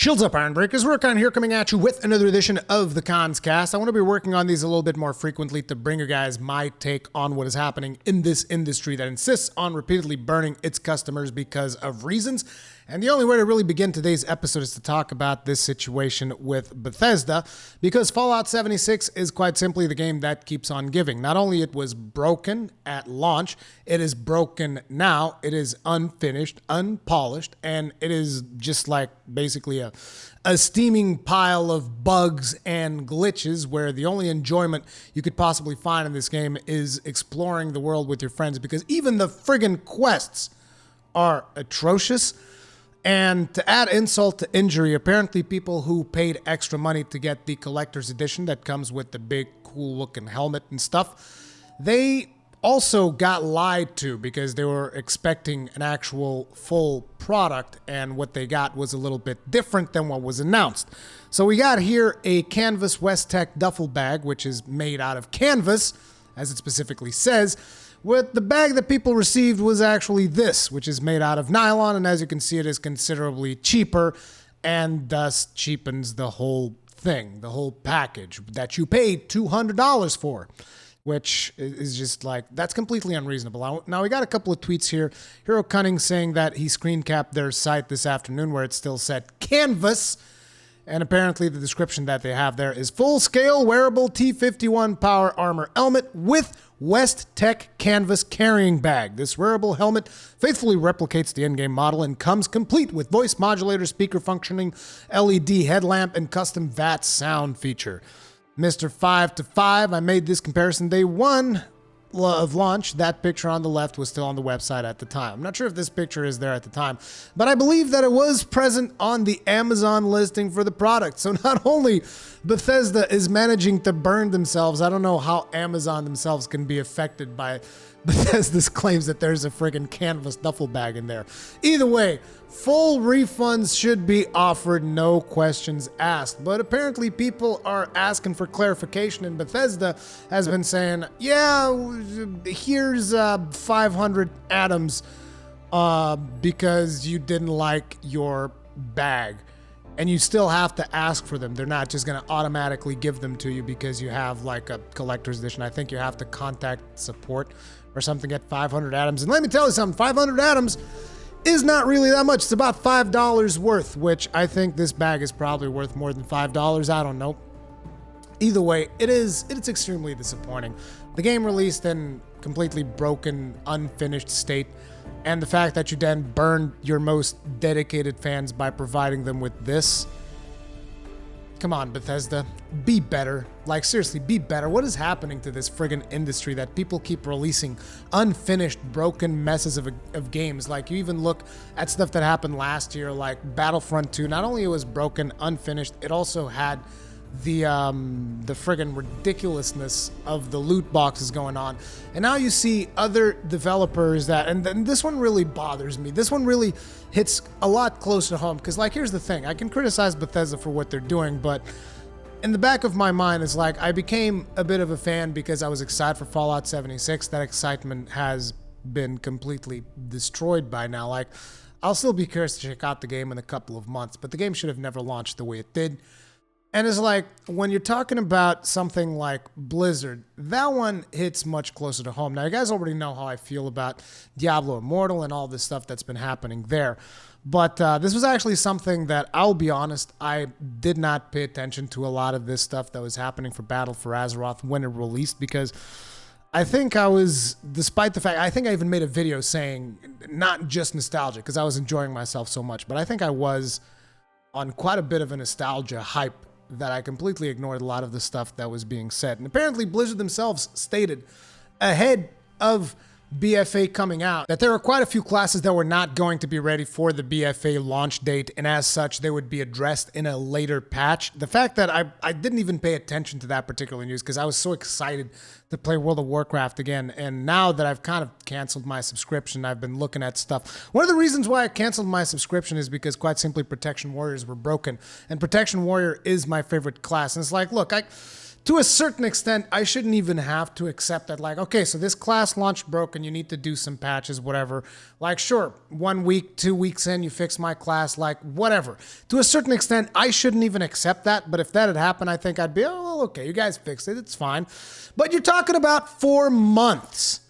Shields up, Iron Breakers. Rurikhan here, coming at you with another edition of the Kast. I want to be working on these a little bit more frequently to bring you guys my take on what is happening in this industry that insists on repeatedly burning its customers because of reasons. And the only way to really begin today's episode is to talk about this situation with Bethesda, because Fallout 76 is quite simply the game that keeps on giving. Not only it was broken at launch, it is broken now. It is unfinished, unpolished, and it is just like basically a steaming pile of bugs and glitches where the only enjoyment you could possibly find in this game is exploring the world with your friends, because even the friggin' quests are atrocious. And to add insult to injury, apparently people who paid extra money to get the collector's edition that comes with the big cool looking helmet and stuff, they also got lied to because they were expecting an actual full product, and what they got was a little bit different than what was announced. So we got here a Canvas West-Tech duffel bag, which is made out of canvas, as it specifically says. What the bag that people received was actually this, which is made out of nylon, and as you can see, it is considerably cheaper, and thus cheapens the whole thing, the whole package that you paid $200 for, which is just like, that's completely unreasonable. Now, we got a couple of tweets here. Hero Cunning saying that he screen capped their site this afternoon where it still said Canvas, and apparently the description that they have there is full-scale wearable T-51 power armor helmet with West-Tech canvas carrying bag. This wearable helmet faithfully replicates the in-game model and comes complete with voice modulator, speaker functioning, LED headlamp, and custom VAT sound feature. Mr. 5 to 5, I made this comparison day one of launch. That picture on the left was still on the website at the time. I'm not sure if this picture is there at the time, but I believe that it was present on the Amazon listing for the product. So not only Bethesda is managing to burn themselves, I don't know how Amazon themselves can be affected by Bethesda's claims that there's a friggin' canvas duffel bag in there. Either way, full refunds should be offered, no questions asked. But apparently people are asking for clarification, and Bethesda has been saying, yeah, here's 500 atoms because you didn't like your bag. And you still have to ask for them. They're not just going to automatically give them to you because you have like a collector's edition. I think you have to contact support or something at 500 atoms. And let me tell you something, 500 atoms is not really that much. It's about $5 worth, which I think this bag is probably worth more than $5. I don't know. Either way, it's extremely disappointing. The game released in completely broken, unfinished state, and the fact that you then burned your most dedicated fans by providing them with this. Come on, Bethesda. Be better. Like, seriously, be better. What is happening to this friggin' industry that people keep releasing unfinished, broken messes of games? Like, you even look at stuff that happened last year, like Battlefront 2. Not only it was broken, unfinished, it also had the friggin' ridiculousness of the loot boxes going on. And now you see other developers that, and this one really bothers me. This one really hits a lot closer to home, because like, here's the thing. I can criticize Bethesda for what they're doing, but in the back of my mind is like, I became a bit of a fan because I was excited for Fallout 76. That excitement has been completely destroyed by now. Like, I'll still be curious to check out the game in a couple of months, but the game should have never launched the way it did. And it's like, when you're talking about something like Blizzard, that one hits much closer to home. Now, you guys already know how I feel about Diablo Immortal and all this stuff that's been happening there. But this was actually something that, I'll be honest, I did not pay attention to a lot of this stuff that was happening for Battle for Azeroth when it released, because I think I was, despite the fact, I think I even made a video saying, not just nostalgia, because I was enjoying myself so much, but I think I was on quite a bit of a nostalgia hype that I completely ignored a lot of the stuff that was being said. And apparently Blizzard themselves stated ahead of BFA coming out that there were quite a few classes that were not going to be ready for the BFA launch date, and as such they would be addressed in a later patch. The fact that I didn't even pay attention to that particular news because I was so excited to play World of Warcraft again, and now that I've kind of canceled my subscription, I've been looking at stuff. One of the reasons why I canceled my subscription is because, quite simply, Protection Warriors were broken, and Protection Warrior is my favorite class. And it's like, look, to a certain extent, I shouldn't even have to accept that, like, okay, so this class launched broken, you need to do some patches, whatever. Like, sure, 1 week, 2 weeks in, you fix my class, like, whatever. To a certain extent, I shouldn't even accept that, but if that had happened, I think I'd be, oh, well, okay, you guys fixed it, it's fine. But you're talking about 4 months.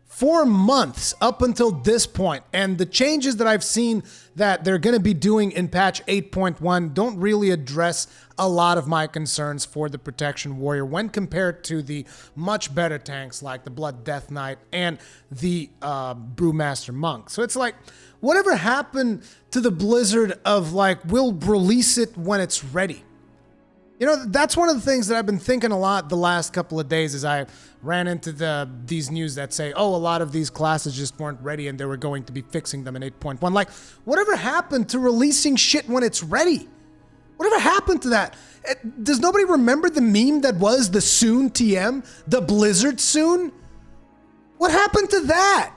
4 months up until this point, and the changes that I've seen that they're going to be doing in patch 8.1 don't really address a lot of my concerns for the Protection Warrior when compared to the much better tanks like the Blood Death Knight and the Brewmaster Monk. So it's like, whatever happened to the Blizzard of like, we'll release it when it's ready? You know, that's one of the things that I've been thinking a lot the last couple of days as I ran into these news that say, oh, a lot of these classes just weren't ready and they were going to be fixing them in 8.1. Like, whatever happened to releasing shit when it's ready? Whatever happened to that? Does nobody remember the meme that was the soon TM? The Blizzard soon? What happened to that?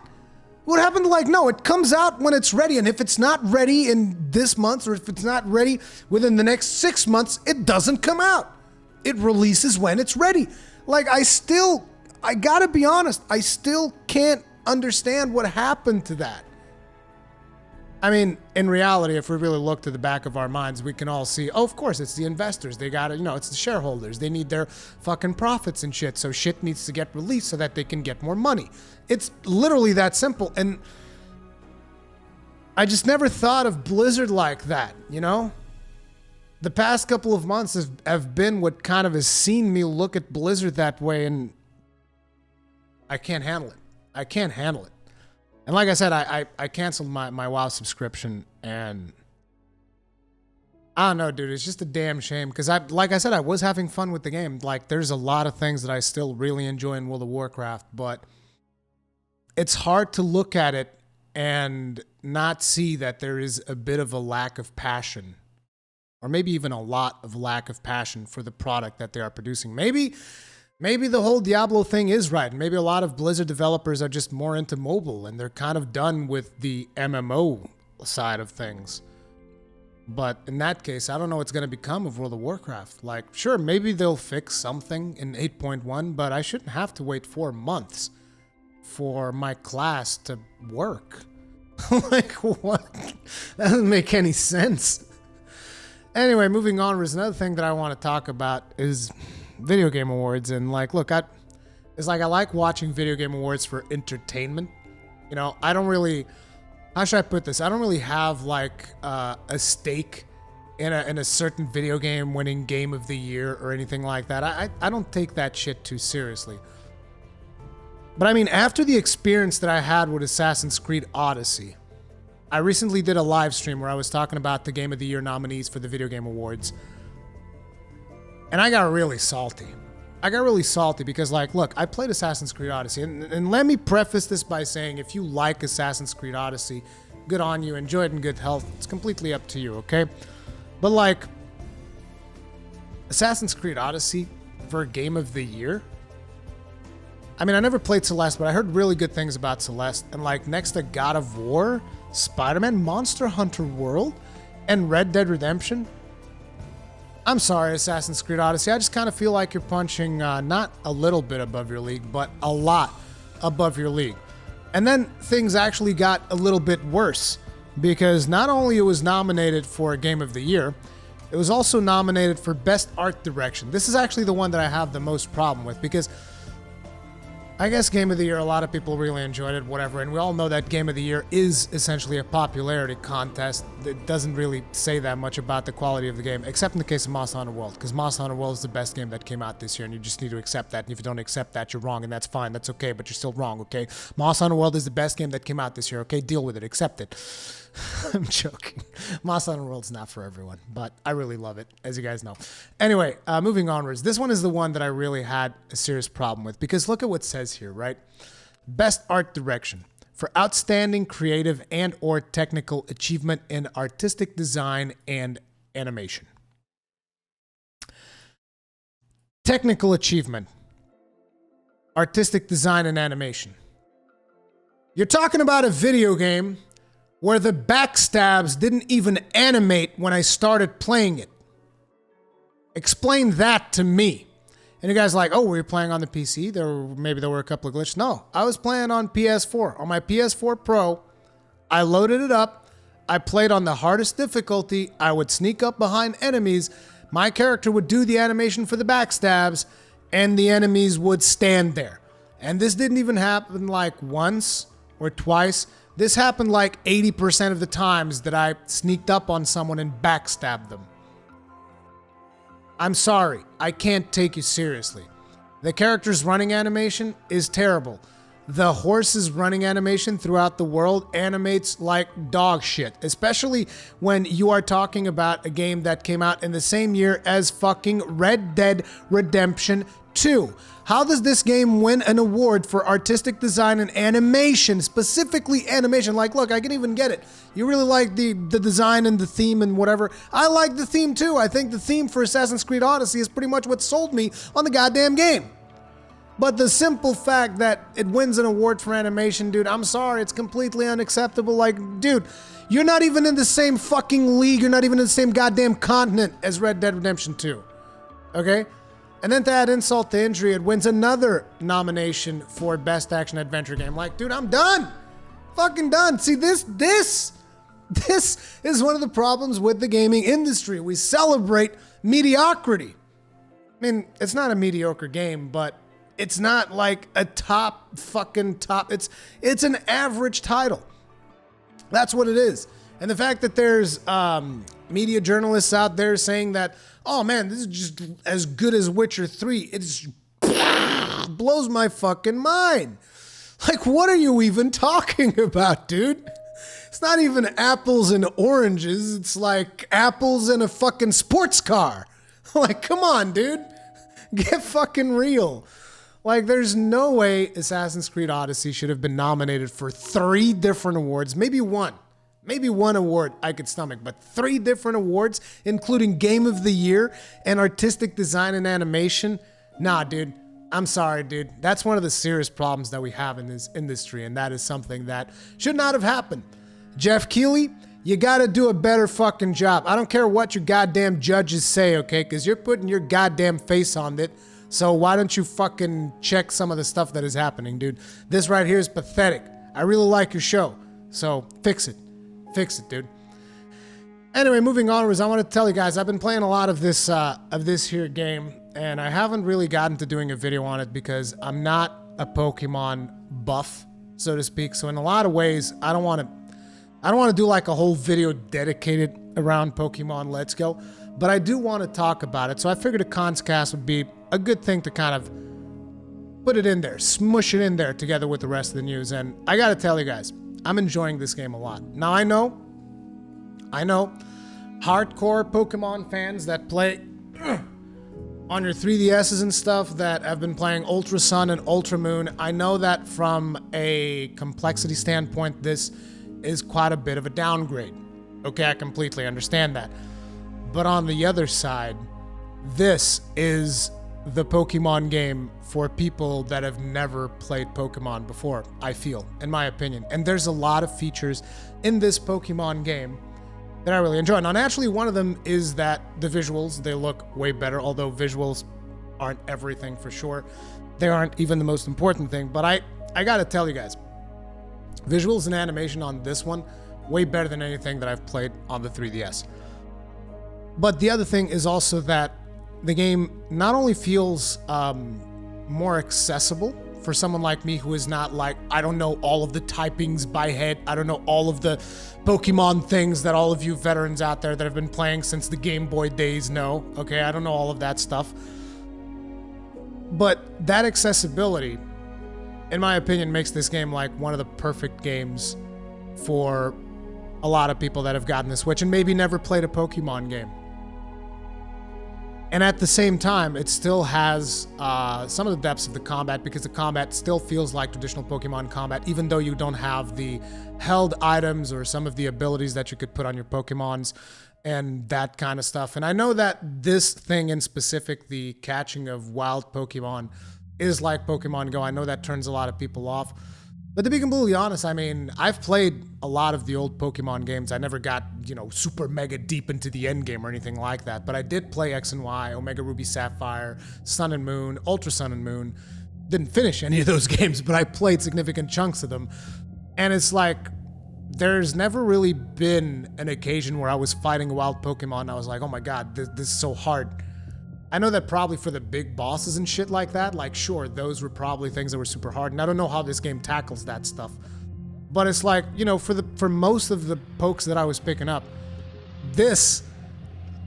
What happened to, like, no, it comes out when it's ready, and if it's not ready in this month, or if it's not ready within the next 6 months, it doesn't come out. It releases when it's ready. Like, I gotta be honest, I still can't understand what happened to that. I mean, in reality, if we really look to the back of our minds, we can all see, oh, of course, it's the investors. They gotta, it's the shareholders. They need their fucking profits and shit, so shit needs to get released so that they can get more money. It's literally that simple, and I just never thought of Blizzard like that, The past couple of months have been what kind of has seen me look at Blizzard that way, and I can't handle it. I can't handle it. And like I said, I canceled my WoW subscription, and I don't know, dude. It's just a damn shame because like I said, I was having fun with the game. Like, there's a lot of things that I still really enjoy in World of Warcraft, but it's hard to look at it and not see that there is a bit of a lack of passion, or maybe even a lot of lack of passion for the product that they are producing. Maybe the whole Diablo thing is right. And maybe a lot of Blizzard developers are just more into mobile and they're kind of done with the MMO side of things. But in that case, I don't know what's going to become of World of Warcraft. Like, sure, maybe they'll fix something in 8.1, but I shouldn't have to wait 4 months for my class to work. Like, what? That doesn't make any sense. Anyway, moving on, there's another thing that I want to talk about is video game awards. And like, look, I like watching video game awards for entertainment. I don't really, how should I put this? I don't really have like a stake in a certain video game winning game of the year or anything like that. I don't take that shit too seriously. But I mean, after the experience that I had with Assassin's Creed Odyssey, I recently did a live stream where I was talking about the Game of the Year nominees for the Video Game Awards. And I got really salty. Because, like, look, I played Assassin's Creed Odyssey. And let me preface this by saying, if you like Assassin's Creed Odyssey, good on you. Enjoy it in good health. It's completely up to you, okay? But, like, Assassin's Creed Odyssey for a Game of the Year? I mean, I never played Celeste, but I heard really good things about Celeste. And, like, next to God of War, Spider-Man, Monster Hunter World, and Red Dead Redemption, I'm sorry, Assassin's Creed Odyssey. I just kind of feel like you're punching not a little bit above your league, but a lot above your league. And then things actually got a little bit worse because not only it was nominated for a Game of the Year, it was also nominated for Best Art Direction. This is actually the one that I have the most problem with because I guess Game of the Year, a lot of people really enjoyed it, whatever, and we all know that Game of the Year is essentially a popularity contest. It doesn't really say that much about the quality of the game, except in the case of Monster Hunter World, because Monster Hunter World is the best game that came out this year, and you just need to accept that, and if you don't accept that, you're wrong, and that's fine, that's okay, but you're still wrong, okay? Monster Hunter World is the best game that came out this year, okay? Deal with it, accept it. I'm joking. Monster Hunter World's not for everyone, but I really love it, as you guys know. Anyway, moving onwards. This one is the one that I really had a serious problem with, because look at what it says here, right? Best Art Direction for outstanding creative and or technical achievement in artistic design and animation. Technical achievement, artistic design and animation. You're talking about a video game where the backstabs didn't even animate when I started playing it. Explain that to me. And you guys are like, oh, were you playing on the PC? Maybe there were a couple of glitches. No, I was playing on PS4. On my PS4 Pro, I loaded it up. I played on the hardest difficulty. I would sneak up behind enemies. My character would do the animation for the backstabs, and the enemies would stand there. And this didn't even happen like once or twice. This happened like 80% of the times that I sneaked up on someone and backstabbed them. I'm sorry, I can't take you seriously. The character's running animation is terrible. The horse's running animation throughout the world animates like dog shit, especially when you are talking about a game that came out in the same year as fucking Red Dead Redemption 2. How does this game win an award for artistic design and animation, specifically animation? Like, look, I can even get it. You really like the design and the theme and whatever. I like the theme too. I think the theme for Assassin's Creed Odyssey is pretty much what sold me on the goddamn game. But the simple fact that it wins an award for animation, dude, I'm sorry, it's completely unacceptable. Like, dude, you're not even in the same fucking league. You're not even in the same goddamn continent as Red Dead Redemption 2. Okay? And then to add insult to injury, it wins another nomination for Best Action Adventure Game. Like, dude, I'm done. Fucking done. See, this is one of the problems with the gaming industry. We celebrate mediocrity. I mean, it's not a mediocre game, but it's not like a top. It's an average title. That's what it is. And the fact that there's media journalists out there saying that, oh man, this is just as good as Witcher 3, it just blows my fucking mind. Like, what are you even talking about, dude? It's not even apples and oranges. It's like apples and a fucking sports car. Like, come on, dude. Get fucking real. Like, there's no way Assassin's Creed Odyssey should have been nominated for 3 different awards, maybe one. Maybe one award I could stomach, but 3 different awards, including Game of the Year and Artistic Design and Animation? Nah, dude. I'm sorry, dude. That's one of the serious problems that we have in this industry, and that is something that should not have happened. Jeff Keighley, you gotta do a better fucking job. I don't care what your goddamn judges say, okay? Because you're putting your goddamn face on it. So why don't you fucking check some of the stuff that is happening, dude? This right here is pathetic. I really like your show, so fix it. Fix it, dude. Anyway, moving onwards, I want to tell you guys, I've been playing a lot of this here game, and I haven't really gotten to doing a video on it because I'm not a Pokemon buff, so to speak. So in a lot of ways, I don't want to do like a whole video dedicated around Pokemon Let's Go, but I do want to talk about it. So I figured a Cons Cast would be a good thing to kind of put it in there, smush it in there together with the rest of the news. And I got to tell you guys, I'm enjoying this game a lot. Now, I know, hardcore Pokemon fans that play on your 3DSs and stuff that have been playing Ultra Sun and Ultra Moon, I know that from a complexity standpoint, this is quite a bit of a downgrade. Okay, I completely understand that. But on the other side, this is the Pokemon game for people that have never played Pokemon before, I feel, in my opinion. And there's a lot of features in this Pokemon game that I really enjoy. Now, naturally, one of them is that the visuals, they look way better, although visuals aren't everything for sure. They aren't even the most important thing, but I gotta tell you guys, visuals and animation on this one, way better than anything that I've played on the 3DS. But the other thing is also that the game not only feels more accessible for someone like me who is not like, I don't know all of the typings by head, I don't know all of the Pokemon things that all of you veterans out there that have been playing since the Game Boy days know, okay? I don't know all of that stuff. But that accessibility, in my opinion, makes this game like one of the perfect games for a lot of people that have gotten the Switch and maybe never played a Pokemon game. And at the same time, it still has some of the depths of the combat because the combat still feels like traditional Pokemon combat, even though you don't have the held items or some of the abilities that you could put on your Pokemons and that kind of stuff. And I know that this thing in specific, the catching of wild Pokemon, is like Pokemon Go. I know that turns a lot of people off. But to be completely honest, I mean, I've played a lot of the old Pokemon games. I never got, super mega deep into the end game or anything like that. But I did play X and Y, Omega Ruby Sapphire, Sun and Moon, Ultra Sun and Moon. Didn't finish any of those games, but I played significant chunks of them. And it's like, there's never really been an occasion where I was fighting a wild Pokemon and I was like, oh my god, this is so hard. I know that probably for the big bosses and shit like that, like sure, those were probably things that were super hard, and I don't know how this game tackles that stuff. But it's like, for most of the pokes that I was picking up, this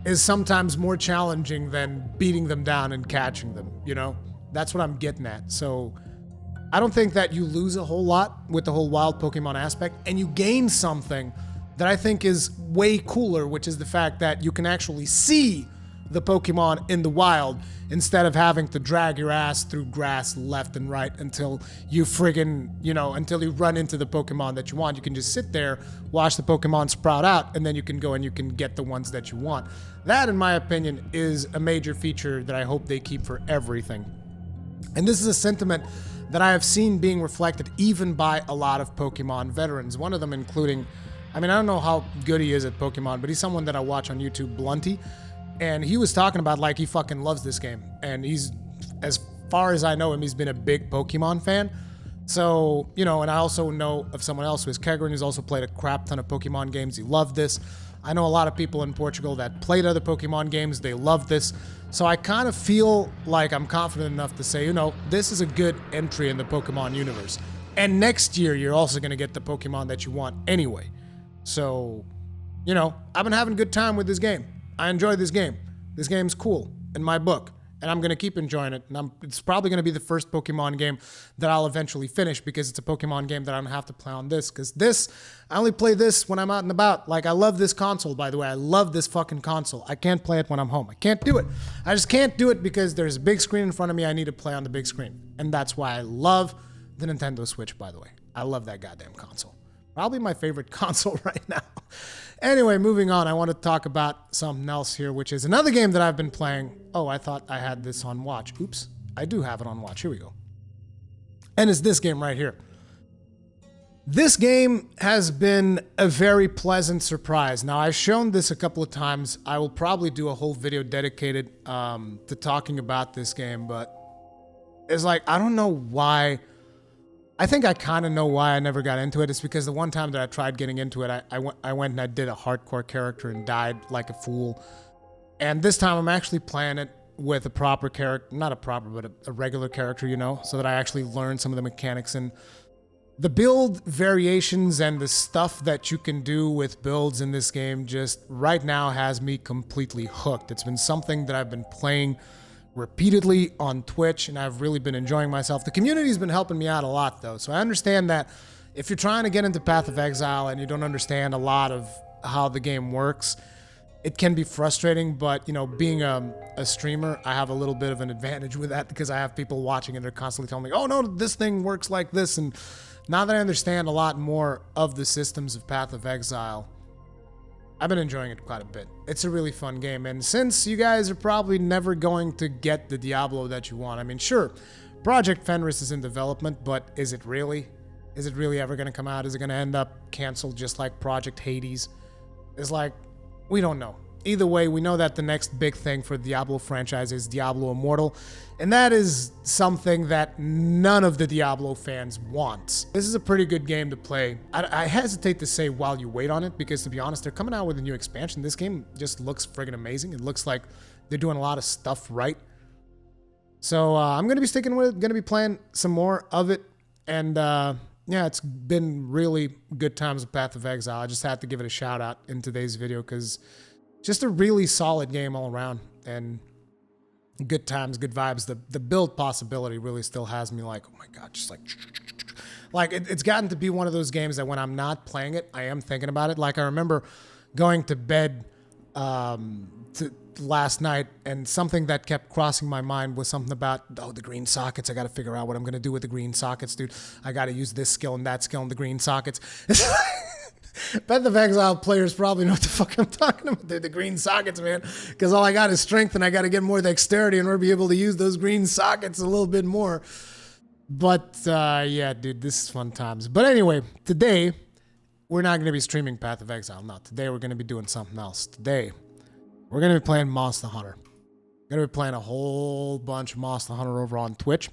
is sometimes more challenging than beating them down and catching them, That's what I'm getting at. So I don't think that you lose a whole lot with the whole wild Pokemon aspect, and you gain something that I think is way cooler, which is the fact that you can actually see the Pokemon in the wild instead of having to drag your ass through grass left and right until you until you run into the Pokemon that you want. You can just sit there, watch the Pokemon sprout out, and then you can go and you can get the ones that you want. That, in my opinion, is a major feature that I hope they keep for everything. And this is a sentiment that I have seen being reflected even by a lot of Pokemon veterans. One of them including, I don't know how good he is at Pokemon, but he's someone that I watch on YouTube, Blunty. And he was talking about like he fucking loves this game. And he's, as far as I know him, he's been a big Pokemon fan. So, and I also know of someone else who is Kegrin, who's also played a crap ton of Pokemon games. He loved this. I know a lot of people in Portugal that played other Pokemon games. They love this. So I kind of feel like I'm confident enough to say, this is a good entry in the Pokemon universe. And next year, you're also going to get the Pokemon that you want anyway. So, I've been having a good time with this game. I enjoy this game. This game's cool in my book, and I'm going to keep enjoying it. And it's probably going to be the first Pokemon game that I'll eventually finish because it's a Pokemon game that I don't have to play on this. Because I only play this when I'm out and about. Like, I love this console, by the way. I love this fucking console. I can't play it when I'm home. I can't do it. I just can't do it because there's a big screen in front of me. I need to play on the big screen. And that's why I love the Nintendo Switch, by the way. I love that goddamn console. Probably my favorite console right now. Anyway, moving on, I want to talk about something else here, which is another game that I've been playing. Oh, I thought I had this on watch. Oops, I do have it on watch. Here we go. And it's this game right here. This game has been a very pleasant surprise. Now, I've shown this a couple of times. I will probably do a whole video dedicated to talking about this game, but it's like, I don't know why. I think I kind of know why I never got into it. It's because the one time that I tried getting into it, I went and I did a hardcore character and died like a fool. And this time I'm actually playing it with a proper character, not a proper, but a regular character, so that I actually learn some of the mechanics. And the build variations and the stuff that you can do with builds in this game just right now has me completely hooked. It's been something that I've been playing repeatedly on Twitch, and I've really been enjoying myself. The community's been helping me out a lot, though, so I understand that if you're trying to get into Path of Exile and you don't understand a lot of how the game works, it can be frustrating, but, being a streamer, I have a little bit of an advantage with that because I have people watching and they're constantly telling me, oh, no, this thing works like this, and now that I understand a lot more of the systems of Path of Exile, I've been enjoying it quite a bit. It's a really fun game, and since you guys are probably never going to get the Diablo that you want, sure, Project Fenris is in development, but is it really? Is it really ever going to come out? Is it going to end up canceled just like Project Hades? It's like, we don't know. Either way, we know that the next big thing for the Diablo franchise is Diablo Immortal, and that is something that none of the Diablo fans want. This is a pretty good game to play. I hesitate to say while you wait on it, because to be honest, they're coming out with a new expansion. This game just looks friggin' amazing. It looks like they're doing a lot of stuff right. So I'm going to be sticking with it, going to be playing some more of it, and yeah, it's been really good times with Path of Exile. I just had to give it a shout out in today's video because just a really solid game all around, and good times, good vibes. The build possibility really still has me like, oh my god, just like it's gotten to be one of those games that when I'm not playing it, I am thinking about it. Like I remember going to bed last night, and something that kept crossing my mind was something about, oh, the green sockets. I got to figure out what I'm going to do with the green sockets, dude. I got to use this skill and that skill in the green sockets. Path of Exile players probably know what the fuck I'm talking about. They're the green sockets, man. Because all I got is strength, and I got to get more dexterity in order to be able to use those green sockets a little bit more. But yeah, dude, this is fun times. But anyway, today we're not going to be streaming Path of Exile. No, today we're going to be doing something else. Today we're going to be playing Monster Hunter. We're going to be playing a whole bunch of Monster Hunter over on Twitch,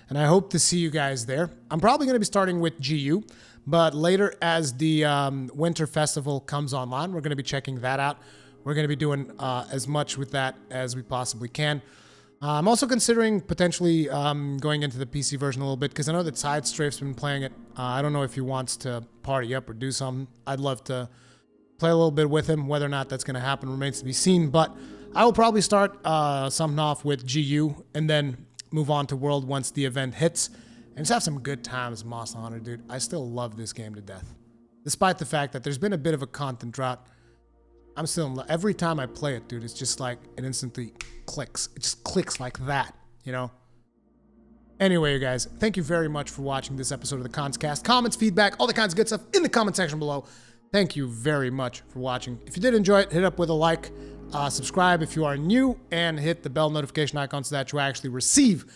and I hope to see you guys there. I'm probably going to be starting with GU, but later as the Winter Festival comes online, we're going to be checking that out. We're going to be doing as much with that as we possibly can. I'm also considering potentially going into the PC version a little bit because I know that Sidestrafe's been playing it. I don't know if he wants to party up or do something. I'd love to play a little bit with him. Whether or not that's going to happen remains to be seen, but I will probably start something off with GU and then move on to World once the event hits and just have some good times. Monster Hunter, dude. I still love this game to death. Despite the fact that there's been a bit of a content drought, I'm still in love. Every time I play it, dude, it's just like it instantly clicks. It just clicks like that, you know? Anyway, you guys, thank you very much for watching this episode of the Cast. Comments, feedback, all the kinds of good stuff in the comment section below. Thank you very much for watching. If you did enjoy it, hit up with a like, subscribe if you are new, and hit the bell notification icon so that you actually receive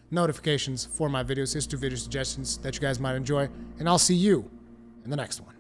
notifications for my videos. Here's 2 video suggestions that you guys might enjoy, and I'll see you in the next one.